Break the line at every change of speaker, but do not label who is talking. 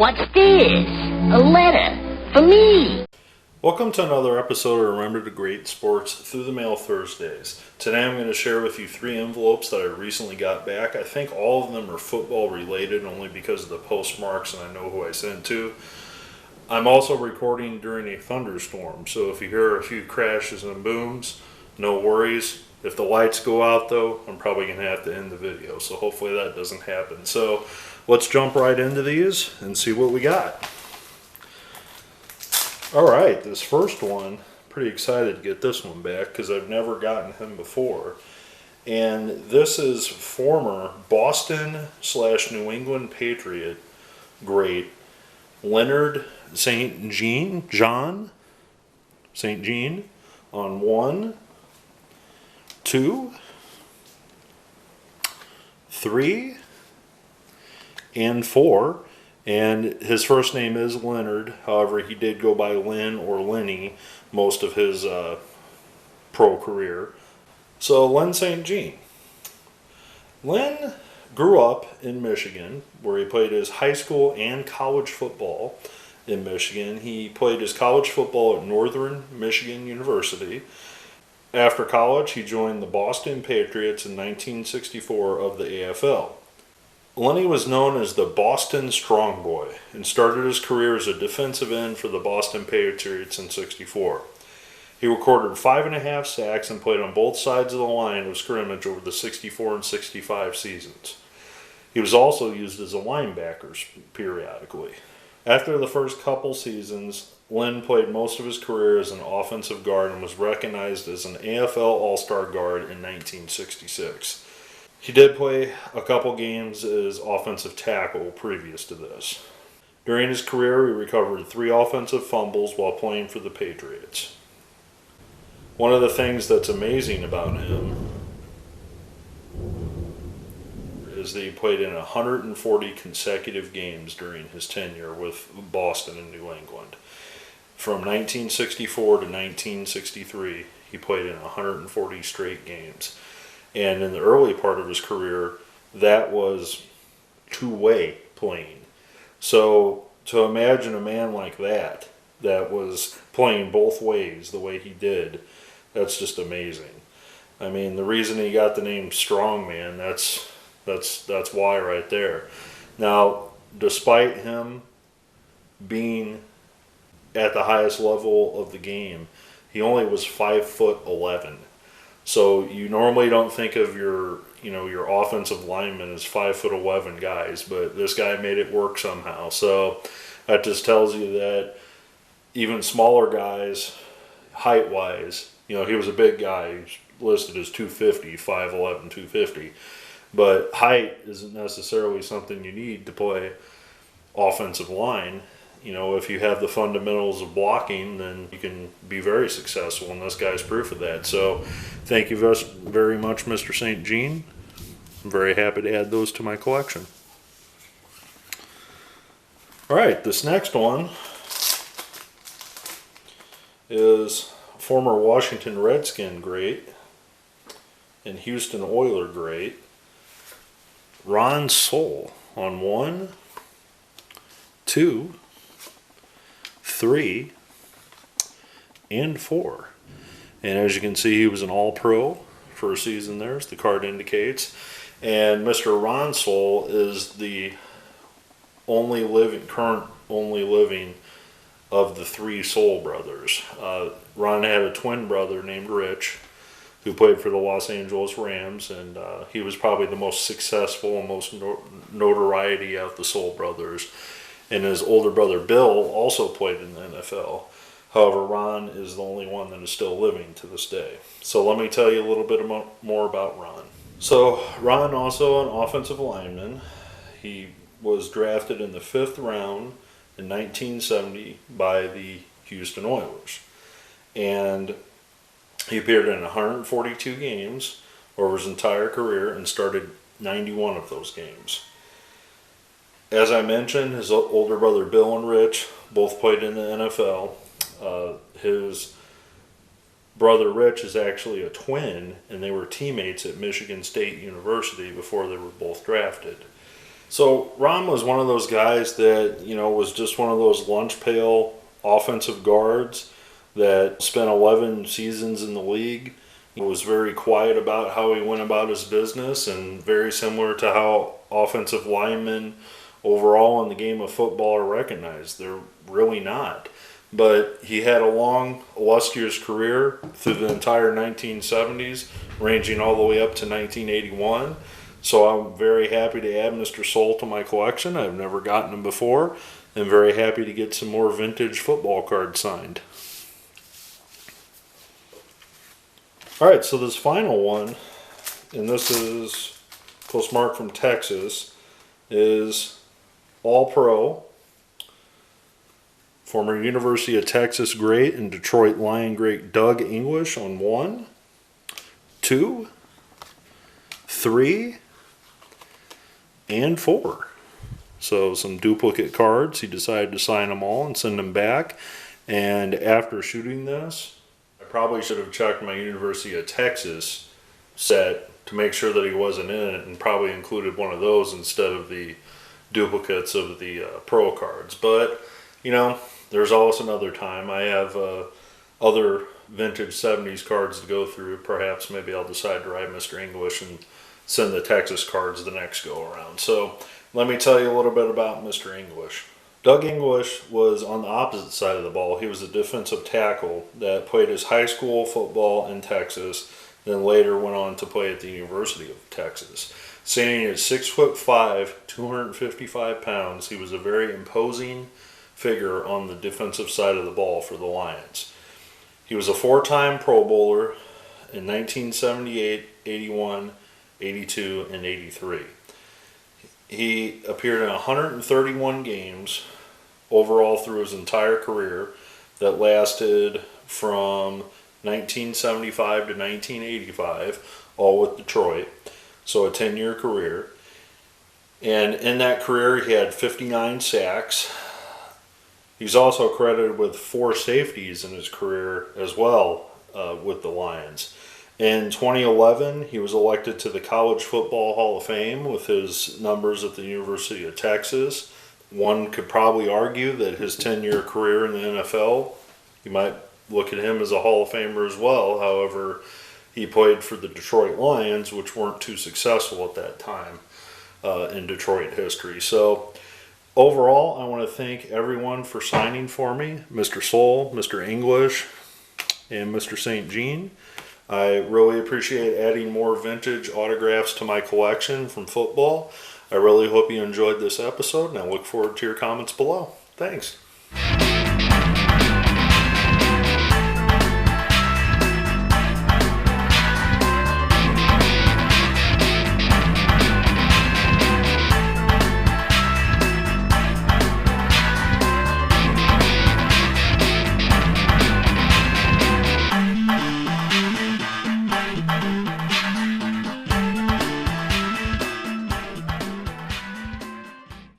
What's this? A letter for me.
Welcome to another episode of Remember the Great Sports Through the Mail Thursdays. Today I'm going to share with you 3 envelopes that I recently got back. I think all of them are football related only because of the postmarks and I know who I sent to. I'm also recording during a thunderstorm, so if you hear a few crashes and booms, no worries. If the lights go out though, I'm probably going to have to end the video, so hopefully that doesn't happen. So let's jump right into these and see what we got. Alright, this first one, pretty excited to get this one back because I've never gotten him before. And this is former Boston/New England Patriot great Leonard St. Jean on 1, 2, 3, and 4. And his first name is Leonard. However, he did go by Lynn or Lenny most of his pro career. So, Len St. Jean. Len grew up in Michigan, where he played his high school and college football in Michigan. He played his college football at Northern Michigan University. After college, he joined the Boston Patriots in 1964 of the AFL. Lenny was known as the Boston Strong Boy and started his career as a defensive end for the Boston Patriots in '64. He recorded 5.5 sacks and played on both sides of the line of scrimmage over the '64 and '65 seasons. He was also used as a linebacker periodically. After the first couple seasons, Len played most of his career as an offensive guard and was recognized as an AFL All-Star guard in 1966. He did play a couple games as offensive tackle previous to this. During his career, he recovered 3 offensive fumbles while playing for the Patriots. One of the things that's amazing about him is that he played in 140 consecutive games during his tenure with Boston and New England. From 1964 to 1963, he played in 140 straight games. And in the early part of his career, that was two-way playing. So to imagine a man like that was playing both ways the way he did, that's just amazing. I mean, the reason he got the name Strongman, that's why right there. Now, despite him being at the highest level of the game, he only was 5'11". So you normally don't think of your offensive linemen as 5'11" guys, but this guy made it work somehow. So that just tells you that even smaller guys, height-wise, he was a big guy. He's listed as 250, 5'11", 250. But height isn't necessarily something you need to play offensive line. If you have the fundamentals of blocking, then you can be very successful, and this guy's proof of that. So thank you very much, Mr. St. Jean. I'm very happy to add those to my collection. All right, this next one is former Washington Redskin great and Houston Oiler great, Saul on 1, 2, 3, and 4. And as you can see, he was an all-pro for a season there, as the card indicates. And Mr. Saul is the current only living of the 3 Saul brothers. Ron had a twin brother named Rich, who played for the Los Angeles Rams, and he was probably the most successful and most notoriety out of the Saul brothers. And his older brother Bill also played in the NFL. However, Ron is the only one that is still living to this day. So let me tell you a little bit more about Ron. So Ron, also an offensive lineman. He was drafted in the 5th round in 1970 by the Houston Oilers. And he appeared in 142 games over his entire career and started 91 of those games. As I mentioned, his older brother Bill and Rich both played in the NFL. His brother Rich is actually a twin, and they were teammates at Michigan State University before they were both drafted. So Ron was one of those guys that, was just one of those lunch pail offensive guards that spent 11 seasons in the league. He was very quiet about how he went about his business, and very similar to how offensive linemen overall in the game of football are recognized. They're really not. But he had a long, illustrious career through the entire 1970s, ranging all the way up to 1981. So I'm very happy to add Mr. Saul to my collection. I've never gotten him before. I'm very happy to get some more vintage football cards signed. All right, so this final one, and this is postmarked from Texas, is All-Pro. Former University of Texas great and Detroit Lion great Doug English on 1, 2, 3, and 4. So some duplicate cards. He decided to sign them all and send them back. And after shooting this, I probably should have checked my University of Texas set to make sure that he wasn't in it, and probably included one of those instead of the duplicates of the pro cards. But, there's always another time. I have other vintage 70s cards to go through. Perhaps maybe I'll decide to write Mr. English and send the Texas cards the next go around. So let me tell you a little bit about Mr. English. Doug English was on the opposite side of the ball. He was a defensive tackle that played his high school football in Texas, then later went on to play at the University of Texas. Standing at 6'5", 255 pounds, he was a very imposing figure on the defensive side of the ball for the Lions. He was a 4-time Pro Bowler in 1978, 81, 82, and 83. He appeared in 131 games overall through his entire career that lasted from 1975 to 1985, all with Detroit, so a 10-year career. And in that career, he had 59 sacks. He's also credited with 4 safeties in his career as well with the Lions. In 2011, he was elected to the College Football Hall of Fame with his numbers at the University of Texas. One could probably argue that his 10-year career in the NFL, you might look at him as a Hall of Famer as well. However, he played for the Detroit Lions, which weren't too successful at that time in Detroit history. So overall, I want to thank everyone for signing for me, Mr. Saul, Mr. English, and Mr. St. Jean. I really appreciate adding more vintage autographs to my collection from football. I really hope you enjoyed this episode, and I look forward to your comments below. Thanks.